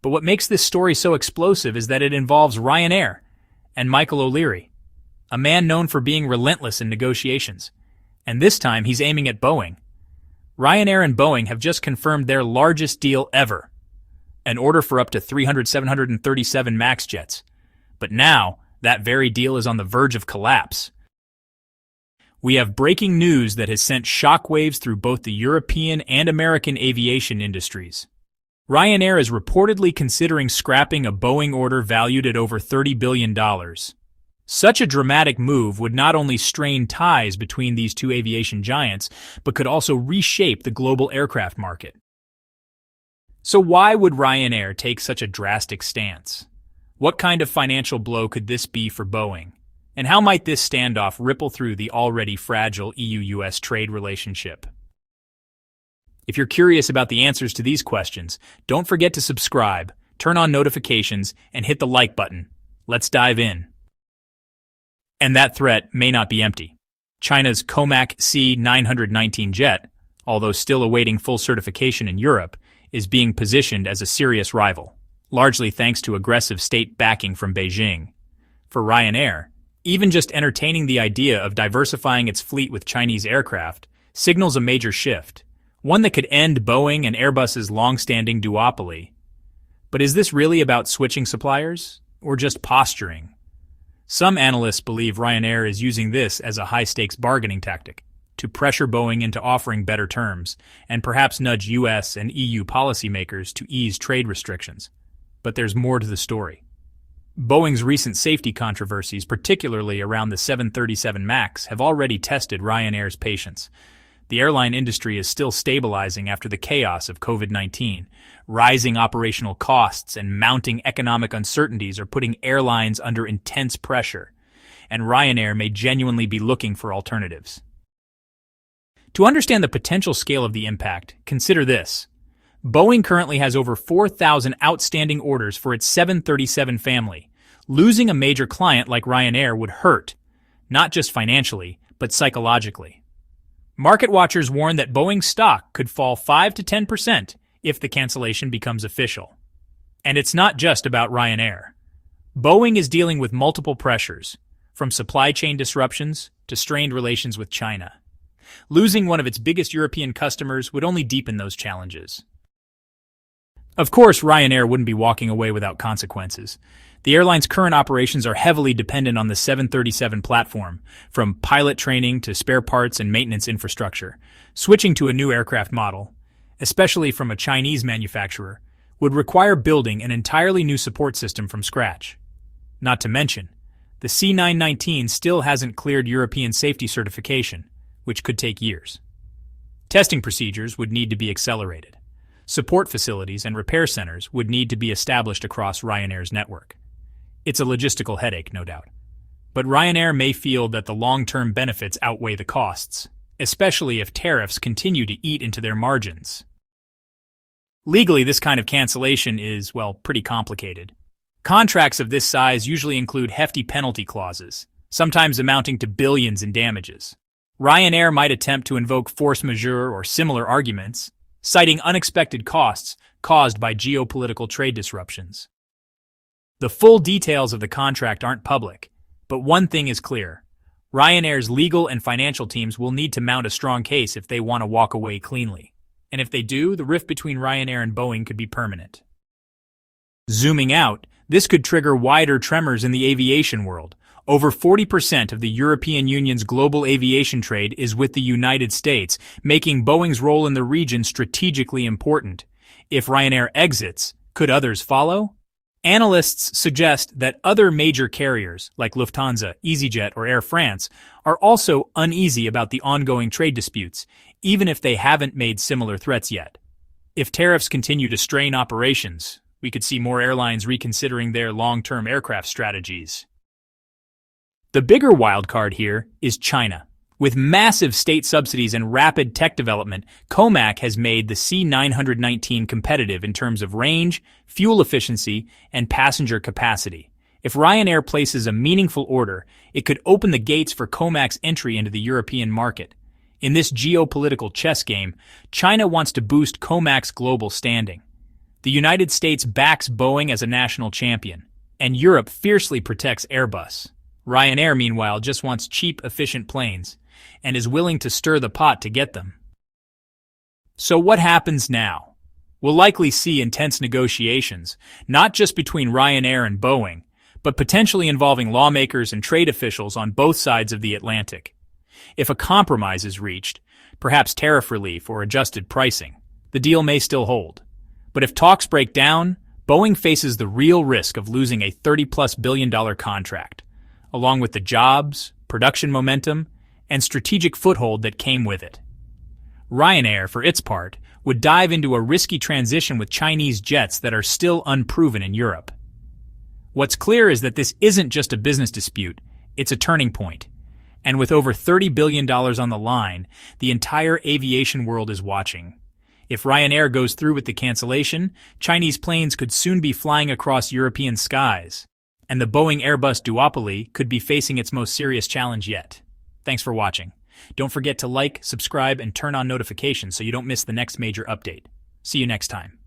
But what makes this story so explosive is that it involves Ryanair and Michael O'Leary, a man known for being relentless in negotiations. And this time he's aiming at Boeing. Ryanair and Boeing have just confirmed their largest deal ever, an order for up to 737 MAX jets. But now, that very deal is on the verge of collapse. We have breaking news that has sent shockwaves through both the European and American aviation industries. Ryanair is reportedly considering scrapping a Boeing order valued at over $30 billion. Such a dramatic move would not only strain ties between these two aviation giants, but could also reshape the global aircraft market. So why would Ryanair take such a drastic stance? What kind of financial blow could this be for Boeing? And how might this standoff ripple through the already fragile EU-US trade relationship? If you're curious about the answers to these questions, don't forget to subscribe, turn on notifications, and hit the like button. Let's dive in. And that threat may not be empty. China's COMAC C919 jet, although still awaiting full certification in Europe, is being positioned as a serious rival, largely thanks to aggressive state backing from Beijing. For Ryanair, even just entertaining the idea of diversifying its fleet with Chinese aircraft signals a major shift, one that could end Boeing and Airbus's long-standing duopoly. But is this really about switching suppliers, or just posturing? Some analysts believe Ryanair is using this as a high-stakes bargaining tactic, to pressure Boeing into offering better terms, and perhaps nudge US and EU policymakers to ease trade restrictions. But there's more to the story. Boeing's recent safety controversies, particularly around the 737 MAX, have already tested Ryanair's patience. The airline industry is still stabilizing after the chaos of COVID-19. Rising operational costs and mounting economic uncertainties are putting airlines under intense pressure, and Ryanair may genuinely be looking for alternatives. To understand the potential scale of the impact, consider this. Boeing currently has over 4,000 outstanding orders for its 737 family. Losing a major client like Ryanair would hurt, not just financially, but psychologically. Market watchers warn that Boeing's stock could fall 5 to 10% if the cancellation becomes official. And it's not just about Ryanair. Boeing is dealing with multiple pressures, from supply chain disruptions to strained relations with China. Losing one of its biggest European customers would only deepen those challenges. Of course, Ryanair wouldn't be walking away without consequences. The airline's current operations are heavily dependent on the 737 platform, from pilot training to spare parts and maintenance infrastructure. Switching to a new aircraft model, especially from a Chinese manufacturer, would require building an entirely new support system from scratch. Not to mention, the C919 still hasn't cleared European safety certification, which could take years. Testing procedures would need to be accelerated. Support facilities and repair centers would need to be established across Ryanair's network. It's a logistical headache, no doubt. But Ryanair may feel that the long-term benefits outweigh the costs, especially if tariffs continue to eat into their margins. Legally, this kind of cancellation is, well, pretty complicated. Contracts of this size usually include hefty penalty clauses, sometimes amounting to billions in damages. Ryanair might attempt to invoke force majeure or similar arguments, citing unexpected costs caused by geopolitical trade disruptions. The full details of the contract aren't public, but one thing is clear. Ryanair's legal and financial teams will need to mount a strong case if they want to walk away cleanly. And if they do, the rift between Ryanair and Boeing could be permanent. Zooming out, this could trigger wider tremors in the aviation world. Over 40% of the European Union's global aviation trade is with the United States, making Boeing's role in the region strategically important. If Ryanair exits, could others follow? Analysts suggest that other major carriers, like Lufthansa, EasyJet, or Air France, are also uneasy about the ongoing trade disputes, even if they haven't made similar threats yet. If tariffs continue to strain operations, we could see more airlines reconsidering their long-term aircraft strategies. The bigger wildcard here is China. With massive state subsidies and rapid tech development, COMAC has made the C919 competitive in terms of range, fuel efficiency, and passenger capacity. If Ryanair places a meaningful order, it could open the gates for COMAC's entry into the European market. In this geopolitical chess game, China wants to boost COMAC's global standing. The United States backs Boeing as a national champion, and Europe fiercely protects Airbus. Ryanair, meanwhile, just wants cheap, efficient planes, and is willing to stir the pot to get them. So what happens now? We'll likely see intense negotiations, not just between Ryanair and Boeing, but potentially involving lawmakers and trade officials on both sides of the Atlantic. If a compromise is reached, perhaps tariff relief or adjusted pricing, the deal may still hold. But if talks break down, Boeing faces the real risk of losing a $30+ billion contract, along with the jobs, production momentum, and strategic foothold that came with it. Ryanair, for its part, would dive into a risky transition with Chinese jets that are still unproven in Europe. What's clear is that this isn't just a business dispute, it's a turning point. And with over $30 billion on the line, the entire aviation world is watching. If Ryanair goes through with the cancellation, Chinese planes could soon be flying across European skies, and the Boeing-Airbus duopoly could be facing its most serious challenge yet. Thanks for watching. Don't forget to like, subscribe, and turn on notifications so you don't miss the next major update. See you next time.